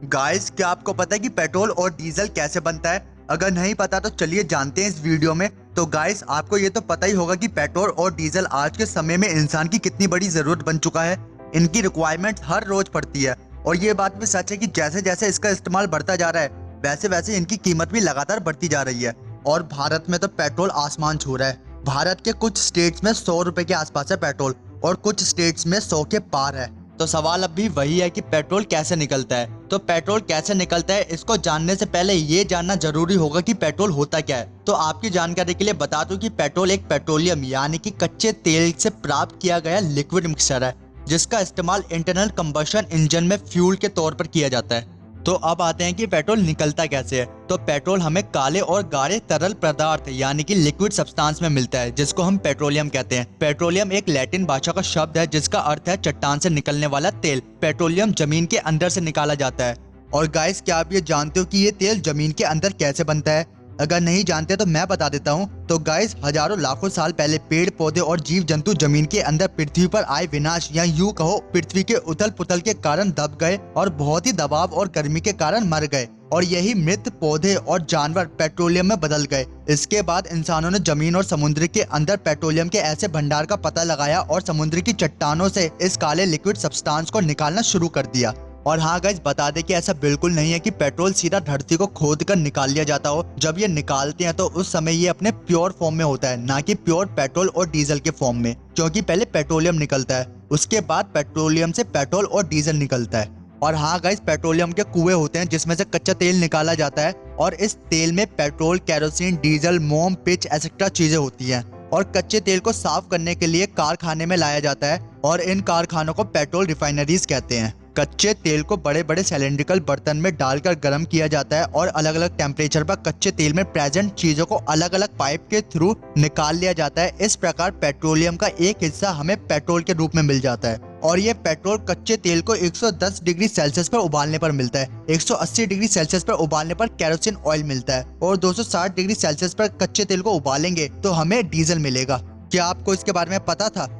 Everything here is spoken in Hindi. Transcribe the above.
गाइस, क्या आपको पता है कि पेट्रोल और डीजल कैसे बनता है? अगर नहीं पता तो चलिए जानते हैं इस वीडियो में। तो गाइस, आपको ये तो पता ही होगा कि पेट्रोल और डीजल आज के समय में इंसान की कितनी बड़ी जरूरत बन चुका है। इनकी रिक्वायरमेंट हर रोज पड़ती है और ये बात भी सच है कि जैसे जैसे इसका इस्तेमाल बढ़ता जा रहा है वैसे वैसे इनकी कीमत भी लगातार बढ़ती जा रही है। और भारत में तो पेट्रोल आसमान छू रहा है। भारत के कुछ स्टेट्स में 100 रुपए के आसपास है पेट्रोल और कुछ स्टेट्स में 100 के पार है। तो सवाल अब भी वही है कि पेट्रोल कैसे निकलता है। तो पेट्रोल कैसे निकलता है इसको जानने से पहले ये जानना जरूरी होगा कि पेट्रोल होता क्या है। तो आपकी जानकारी के लिए बता दूं कि पेट्रोल एक पेट्रोलियम यानी कि कच्चे तेल से प्राप्त किया गया लिक्विड मिक्सचर है जिसका इस्तेमाल इंटरनल कंबशन इंजन में फ्यूल के तौर पर किया जाता है। तो अब आते हैं कि पेट्रोल निकलता कैसे है। तो पेट्रोल हमें काले और गाढ़े तरल पदार्थ यानी कि लिक्विड सब्सटेंस में मिलता है जिसको हम पेट्रोलियम कहते हैं। पेट्रोलियम एक लैटिन भाषा का शब्द है जिसका अर्थ है चट्टान से निकलने वाला तेल। पेट्रोलियम जमीन के अंदर से निकाला जाता है। और गाइस, क्या आप ये जानते हो कि ये तेल जमीन के अंदर कैसे बनता है? अगर नहीं जानते तो मैं बता देता हूँ। तो गाइस, हजारों लाखों साल पहले पेड़ पौधे और जीव जंतु जमीन के अंदर पृथ्वी पर आए विनाश या यूं कहो पृथ्वी के उथल पुथल के कारण दब गए और बहुत ही दबाव और गर्मी के कारण मर गए और यही मृत पौधे और जानवर पेट्रोलियम में बदल गए। इसके बाद इंसानों ने जमीन और समुद्र के अंदर पेट्रोलियम के ऐसे भंडार का पता लगाया और समुद्र की चट्टानों से इस काले लिक्विड सब्सटेंस को निकालना शुरू कर दिया। और हाँ गाइस, बता दें कि ऐसा बिल्कुल नहीं है कि पेट्रोल सीधा धरती को खोद कर निकाल लिया जाता हो। जब ये निकालते हैं तो उस समय ये अपने प्योर फॉर्म में होता है, ना कि प्योर पेट्रोल और डीजल के फॉर्म में। क्योंकि पहले पेट्रोलियम निकलता है, उसके बाद पेट्रोलियम से पेट्रोल और डीजल निकलता है। और हाँ गाइस, पेट्रोलियम के कुएं होते हैं जिसमें से कच्चा तेल निकाला जाता है और इस तेल में पेट्रोल, केरोसिन, डीजल, मोम, पिच एक्सेट्रा चीजें होती हैं। और कच्चे तेल को साफ करने के लिए कारखाने में लाया जाता है और इन कारखानों को पेट्रोल रिफाइनरीज कहते हैं। कच्चे तेल को बड़े बड़े सिलेंड्रिकल बर्तन में डालकर गर्म किया जाता है और अलग अलग टेम्परेचर पर कच्चे तेल में प्रेजेंट चीजों को अलग अलग पाइप के थ्रू निकाल लिया जाता है। इस प्रकार पेट्रोलियम का एक हिस्सा हमें पेट्रोल के रूप में मिल जाता है। और ये पेट्रोल कच्चे तेल को 110 डिग्री सेल्सियस पर उबालने पर मिलता है। 180 डिग्री सेल्सियस पर उबालने पर केरोसिन ऑयल मिलता है और 260 डिग्री सेल्सियस पर कच्चे तेल को उबालेंगे तो हमें डीजल मिलेगा। क्या आपको इसके बारे में पता था?